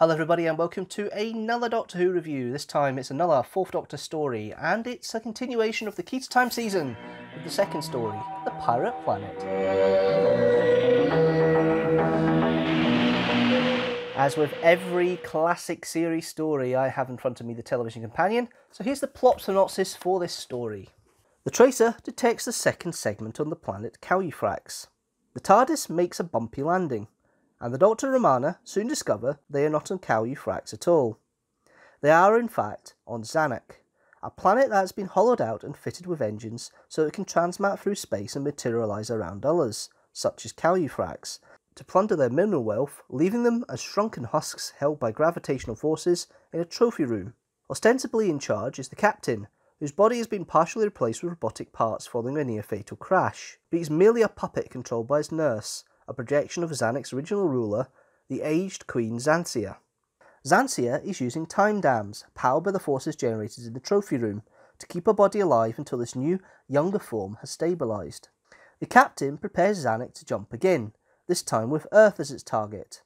Hello everybody and welcome to another Doctor Who review. This time it's another Fourth Doctor story and it's a continuation of the Key to Time season with the second story, The Pirate Planet. As with every classic series story, I have in front of me the television companion, so here's the plot synopsis for this story. The Tracer detects the second segment on the planet Calufrax. The TARDIS makes a bumpy landing, and the Doctor and Romana soon discover they are not on Calufrax at all. They are in fact on Zanuck, a planet that has been hollowed out and fitted with engines so it can transmat through space and materialise around others, such as Calufrax, to plunder their mineral wealth, leaving them as shrunken husks held by gravitational forces in a trophy room. Ostensibly in charge is the captain, whose body has been partially replaced with robotic parts following a near-fatal crash, but he's merely a puppet controlled by his nurse, a projection of Zanuck's original ruler, the aged Queen Xansia. Xansia is using time dams, powered by the forces generated in the trophy room, to keep her body alive until this new, younger form has stabilised. The captain prepares Zanuck to jump again, this time with Earth as its target.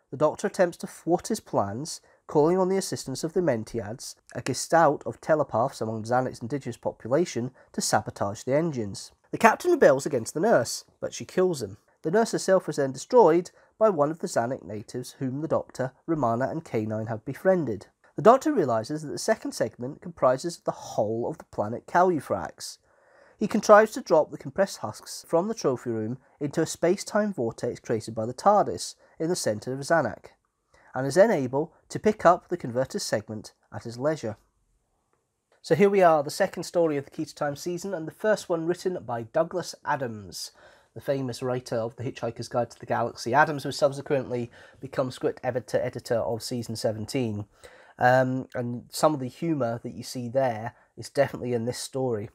The Doctor attempts to thwart his plans, calling on the assistance of the Mentiads, a gestalt of telepaths among Zanuck's indigenous population, to sabotage the engines. The captain rebels against the nurse, but she kills him. The nurse herself is then destroyed by one of the Zanuck natives whom the Doctor, Romana and K9 have befriended. The Doctor realises that the second segment comprises the whole of the planet Calufrax. He contrives to drop the compressed husks from the trophy room into a space-time vortex created by the TARDIS in the centre of Zanuck, and is then able to pick up the converted segment at his leisure. So here we are, the second story of the Key to Time season, and the first one written by Douglas Adams, the famous writer of The Hitchhiker's Guide to the Galaxy. Adams was subsequently become script editor of season 17. And some of the humour that you see there is definitely in this story.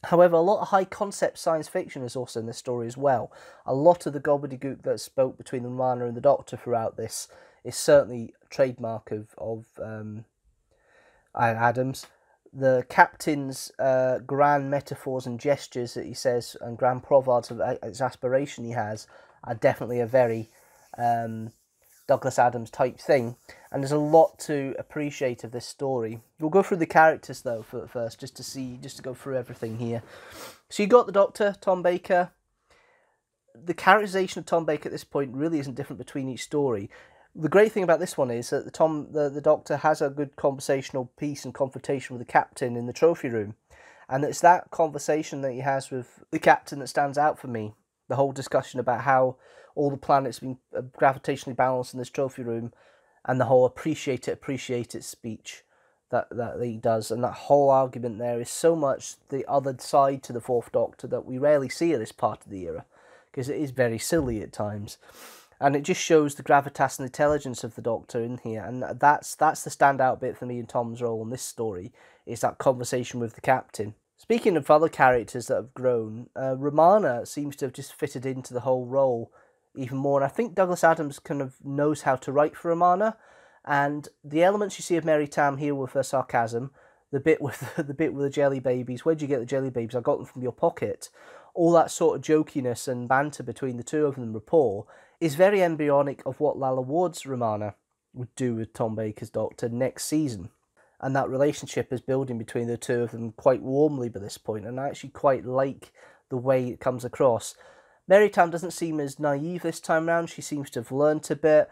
However, a lot of high-concept science fiction is also in this story as well. A lot of the gobbledygook that spoke between Romana and the Doctor throughout this is certainly a trademark of Adams. The captain's grand metaphors and gestures that he says, and grand proverbs of exasperation he has, are definitely a very Douglas Adams type thing. And there's a lot to appreciate of this story. We'll go through the characters though first, just to go through everything here. So you got the Doctor, Tom Baker. The characterization of Tom Baker at this point really isn't different between each story. The great thing about this one is that the Doctor has a good conversational piece and confrontation with the captain in the trophy room. And it's that conversation that he has with the captain that stands out for me. The whole discussion about how all the planets have been gravitationally balanced in this trophy room, and the whole appreciate it speech that he does. And that whole argument there is so much the other side to the Fourth Doctor that we rarely see at this part of the era, because it is very silly at times. And it just shows the gravitas and intelligence of the Doctor in here. And that's the standout bit for me in Tom's role in this story, is that conversation with the captain. Speaking of other characters that have grown, Romana seems to have just fitted into the whole role even more. And I think Douglas Adams kind of knows how to write for Romana. And the elements you see of Mary Tam here with her sarcasm, the bit with the jelly babies, where'd you get the jelly babies? I got them from your pocket. All that sort of jokiness and banter between the two of them, rapport, is very embryonic of what Lalla Ward's Romana would do with Tom Baker's Doctor next season. And that relationship is building between the two of them quite warmly by this point, and I actually quite like the way it comes across. Mary Tam doesn't seem as naive this time round. She seems to have learnt a bit.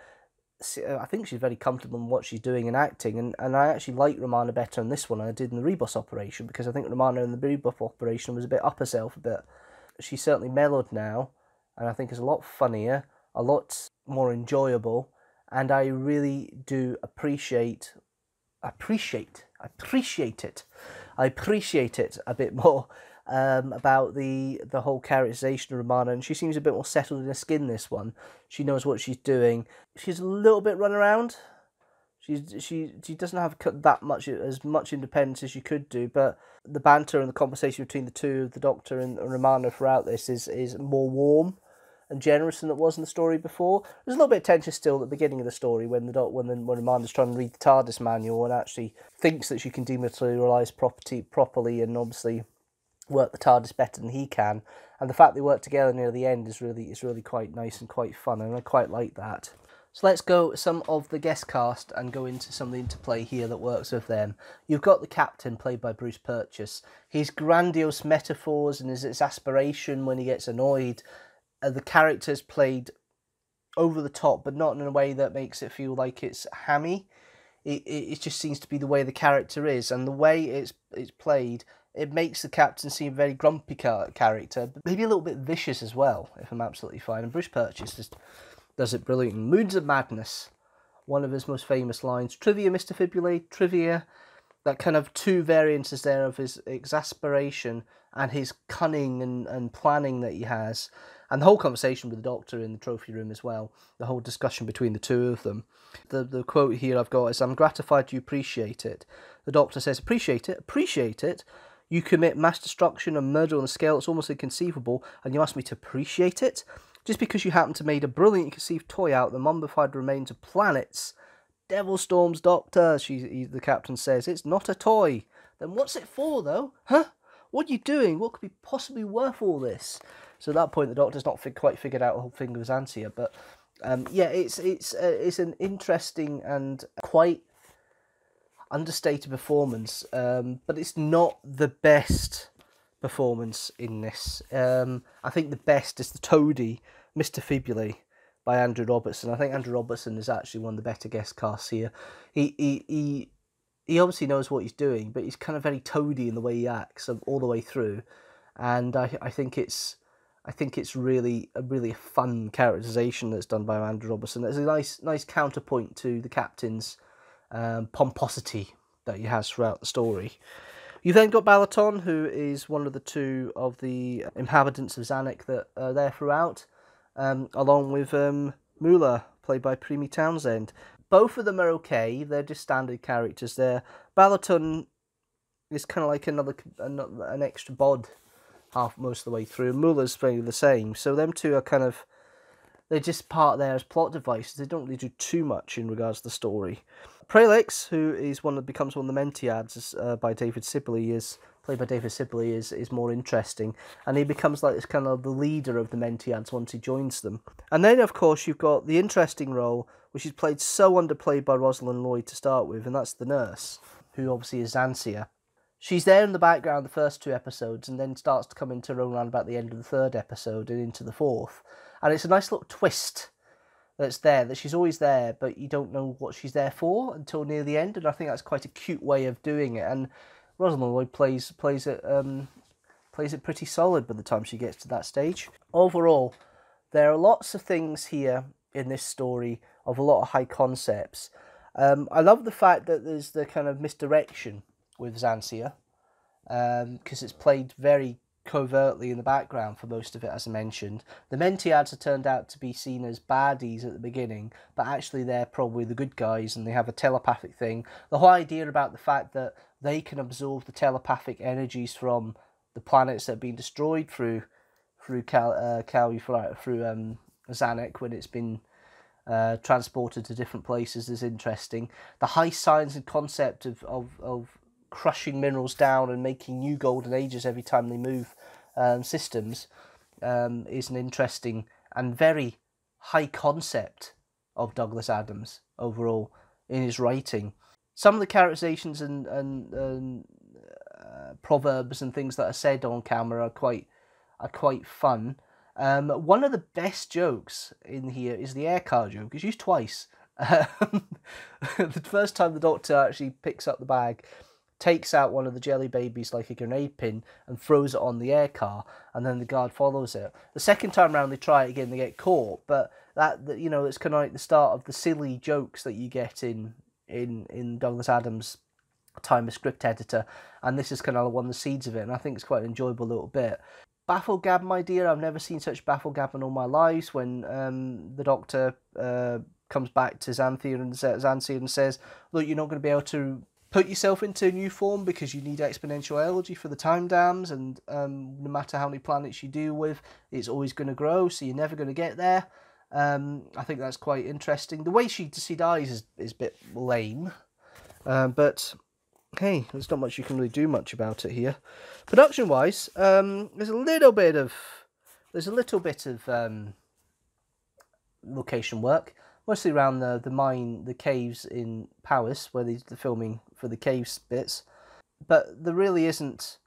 I think she's very comfortable in what she's doing in acting, and I actually like Romana better in this one than I did in the Rebus operation, because I think Romana in the Rebus operation was a bit up herself a bit. She's certainly mellowed now, and I think is a lot funnier, a lot more enjoyable, and I really do appreciate it a bit more about the whole characterization of Romana, and she seems a bit more settled in her skin this one. She knows what she's doing. She's a little bit run around. She doesn't have as much independence as she could do, but the banter and the conversation between the two, the Doctor and Romana throughout this, is more warm and generous than it was in the story before. There's a little bit of tension still at the beginning of the story when Romana's trying to read the TARDIS manual and actually thinks that she can dematerialise properly and obviously work the TARDIS better than he can. And the fact they work together near the end is really quite nice and quite fun, and I quite like that. So let's go some of the guest cast and go into some of the interplay here that works with them. You've got the captain, played by Bruce Purchase. His grandiose metaphors and his exasperation when he gets annoyed. The character's played over the top, but not in a way that makes it feel like it's hammy. It just seems to be the way the character is, and the way it's played, it makes the captain seem a very grumpy character, but maybe a little bit vicious as well, if I'm absolutely fine. And Bruce Purchase just does it brilliantly. Moods of Madness, one of his most famous lines. Trivia, Mr. Fibulate, trivia. That kind of two variances there of his exasperation and his cunning and planning that he has. And the whole conversation with the Doctor in the trophy room as well. The whole discussion between the two of them. The quote here I've got is, "I'm gratified you appreciate it." The Doctor says, "Appreciate it? Appreciate it? You commit mass destruction and murder on a scale that's almost inconceivable, and you ask me to appreciate it? Just because you happen to made a brilliantly conceived toy out of the mummified remains of planets. Devil storms, Doctor," the captain says. "It's not a toy." "Then what's it for, though? Huh? What are you doing? What could be possibly worth all this?" So at that point, the Doctor's not quite figured out the whole thing with Xantia. But yeah, it's an interesting and quite understated performance. But it's not the best performance in this. I think the best is the Toady, Mr. Fibule, by Andrew Robertson. I think Andrew Robertson is actually one of the better guest casts here. He obviously knows what he's doing, but he's kind of very toady in the way he acts all the way through, and I think it's really a fun characterization that's done by Andrew Robertson. There's a nice counterpoint to the captain's pomposity that he has throughout the story. You've then got Balaton, who is one of the two of the inhabitants of Zanuck that are there throughout, along with Moolah, played by Primi Townsend. Both of them are okay. They're just standard characters there. Balaton is kind of like an extra bod most of the way through. Mullah's very the same. So them two are kind of, they're just part there as plot devices. They don't really do too much in regards to the story. Prelix, who is becomes one of the Mentiads, by David Sibley, played by David Sibley, is more interesting, and he becomes like this kind of the leader of the Mentiads once he joins them. And then of course you've got the interesting role, which is played so underplayed by Rosalind Lloyd to start with, and that's the nurse, who obviously is Xantia. She's there in the background the first two episodes, and then starts to come into her own around about the end of the third episode and into the fourth. And it's a nice little twist that's there, that she's always there, but you don't know what she's there for until near the end, and I think that's quite a cute way of doing it. And Rosalind Lloyd plays it pretty solid by the time she gets to that stage. Overall, there are lots of things here in this story of a lot of high concepts. I love the fact that there's the kind of misdirection with Xantia, because it's played very covertly in the background for most of it, as I mentioned. The Mentiads are turned out to be seen as baddies at the beginning, but actually they're probably the good guys, and they have a telepathic thing. The whole idea about the fact that they can absorb the telepathic energies from the planets that have been destroyed through Zanuck when it's been transported to different places is interesting. The high science and concept of crushing minerals down and making new golden ages every time they move systems is an interesting and very high concept of Douglas Adams overall in his writing. Some of the characterizations and proverbs and things that are said on camera are quite fun. One of the best jokes in here is the air car joke. It's used twice. The first time the Doctor actually picks up the bag, takes out one of the jelly babies like a grenade pin and throws it on the air car, and then the guard follows it. The second time around they try it again, they get caught, but that it's kind of like the start of the silly jokes that you get in Douglas Adams' time as script editor, and this is kind of one of the seeds of it, and I think it's quite an enjoyable little bit. Bafflegab, my dear, I've never seen such bafflegab in all my lives. When the Doctor comes back to Xantia and says, look, you're not going to be able to put yourself into a new form because you need exponential energy for the time dams, and no matter how many planets you deal with, it's always going to grow, so you're never going to get there. I think that's quite interesting. The way she dies is a bit lame, but hey, there's not much you can really do much about it here. Production wise, there's a little bit of location work. mostly around the mine, the caves in Powys, where they're filming for the caves bits. But there really isn't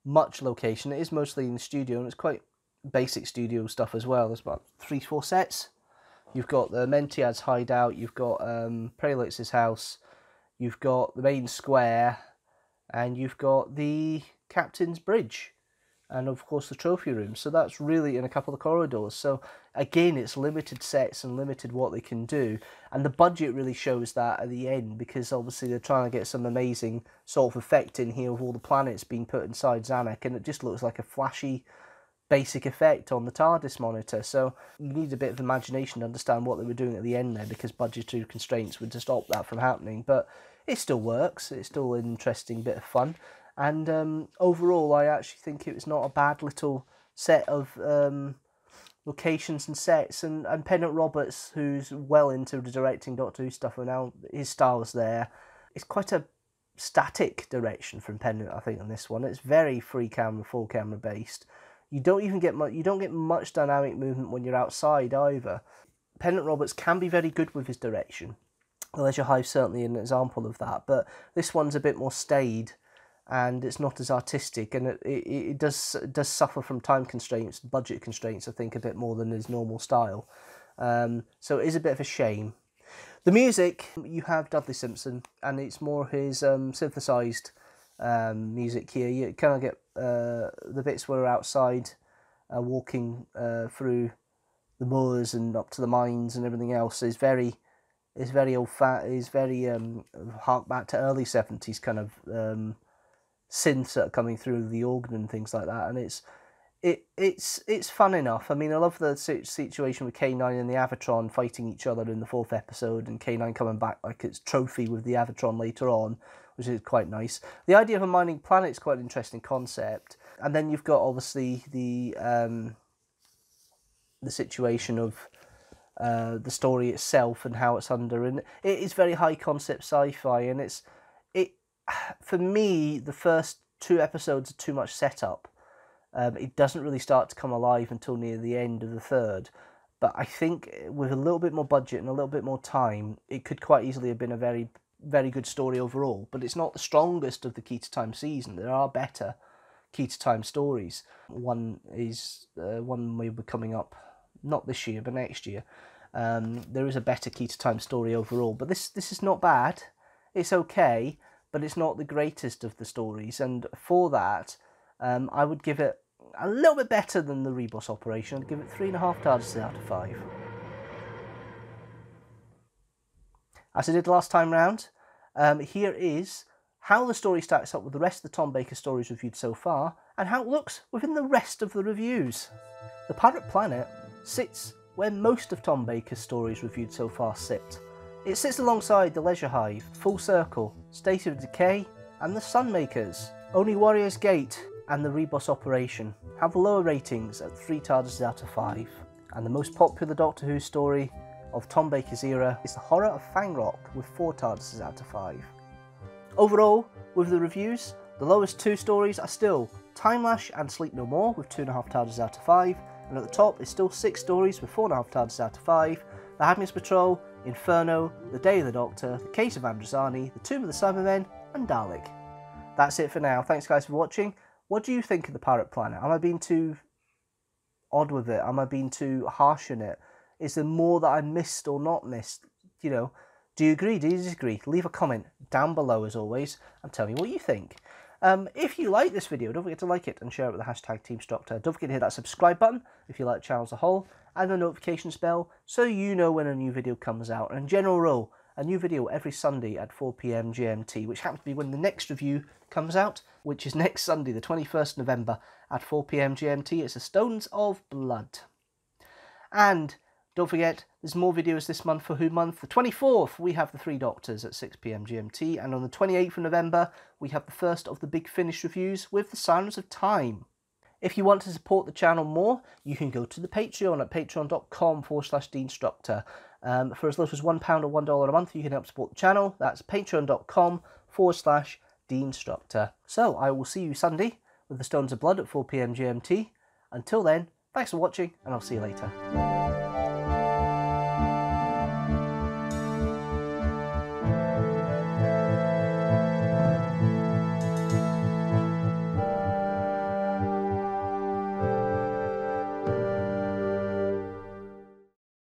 much location. It is mostly in the studio, and it's quite basic studio stuff as well. There's about 3-4 sets. You've got the Mentiad's hideout, you've got Prelix's house, you've got the main square, and you've got the captain's bridge, and of course the trophy room. So that's really in a couple of corridors. So again, it's limited sets and limited what they can do, and the budget really shows that at the end, because obviously they're trying to get some amazing sort of effect in here with all the planets being put inside Zanuck, and it just looks like a flashy basic effect on the TARDIS monitor. So you need a bit of imagination to understand what they were doing at the end there, because budgetary constraints would to stop that from happening. But it still works. It's still an interesting bit of fun. And overall, I actually think it was not a bad little set of locations and sets. And Pennant Roberts, who's well into the directing Doctor Who stuff, and now his style's there. It's quite a static direction from Pennant, I think, on this one. It's very free camera, full camera based. You don't even get much. You don't get much dynamic movement when you're outside either. Pennant Roberts can be very good with his direction. The Leisure Hive certainly an example of that, but this one's a bit more staid, and it's not as artistic, and it does suffer from time constraints, budget constraints, I think, a bit more than his normal style. So it is a bit of a shame. The music, you have Dudley Simpson, and it's more his synthesized music here. You kind of get the bits where we're outside walking through the moors and up to the mines and everything else is very old fat, is very hark back to early 70s kind of synths that are coming through the organ and things like that, and it's fun enough. I mean, I love the situation with K9 and the Avatron fighting each other in the 4th episode, and K9 coming back like it's trophy with the Avatron later on, which is quite nice. The idea of a mining planet is quite an interesting concept. And then you've got obviously the situation of the story itself and how it's under, and it is very high concept sci-fi, and it for me, the first 2 episodes are too much setup. It doesn't really start to come alive until near the end of the 3rd. But I think with a little bit more budget and a little bit more time, it could quite easily have been a very, very good story overall. But it's not the strongest of the Key to Time season. There are better Key to Time stories. One is one will be coming up, not this year, but next year. There is a better Key to Time story overall. But this is not bad. It's okay, but it's not the greatest of the stories. And for that, I would give it a little bit better than the Rebus operation. I'd give it 3.5 TARDISes out of 5. As I did last time round, here is how the story stacks up with the rest of the Tom Baker stories reviewed so far, and how it looks within the rest of the reviews. The Pirate Planet sits where most of Tom Baker's stories reviewed so far sit. It sits alongside the Leisure Hive, Full Circle, State of Decay, and the Sunmakers. Only Warrior's Gate and the Rebus operation have lower ratings at 3 TARDISes out of 5. And the most popular Doctor Who story of Tom Baker's era is The Horror of Fangrock with 4 TARDISes out of 5. Overall, with the reviews, the lowest 2 stories are still Timelash and Sleep No More with 2.5 TARDIses out of 5, and at the top is still 6 stories with 4.5 TARDIses out of 5, The Happiness Patrol, Inferno, The Day of the Doctor, The Case of Androzani, The Tomb of the Cybermen, and Dalek. That's it for now. Thanks guys for watching. What do you think of the Pirate Planet? Am I being too odd with it? Am I being too harsh in it? Is there more that I missed or not missed? You know, do you agree? Do you disagree? Leave a comment down below as always and tell me what you think. If you like this video, don't forget to like it and share it with the hashtag teamstructor. Don't forget to hit that subscribe button if you like the channel as a whole, and the notifications bell so you know when a new video comes out. And general rule, a new video every Sunday at 4 PM GMT, which happens to be when the next review comes out, which is next Sunday, the 21st November at 4 PM GMT. It's The Stones of Blood. And don't forget, there's more videos this month for Who Month. The 24th, we have The Three Doctors at 6 PM GMT. And on the 28th of November, we have the first of the Big Finish reviews with The Silence of Time. If you want to support the channel more, you can go to the Patreon at patreon.com/Deanstructor. For as little as £1 or $1 a month, you can help support the channel. That's patreon.com/Deanstructor. So I will see you Sunday with The Stones of Blood at 4 PM GMT. Until then, thanks for watching, and I'll see you later.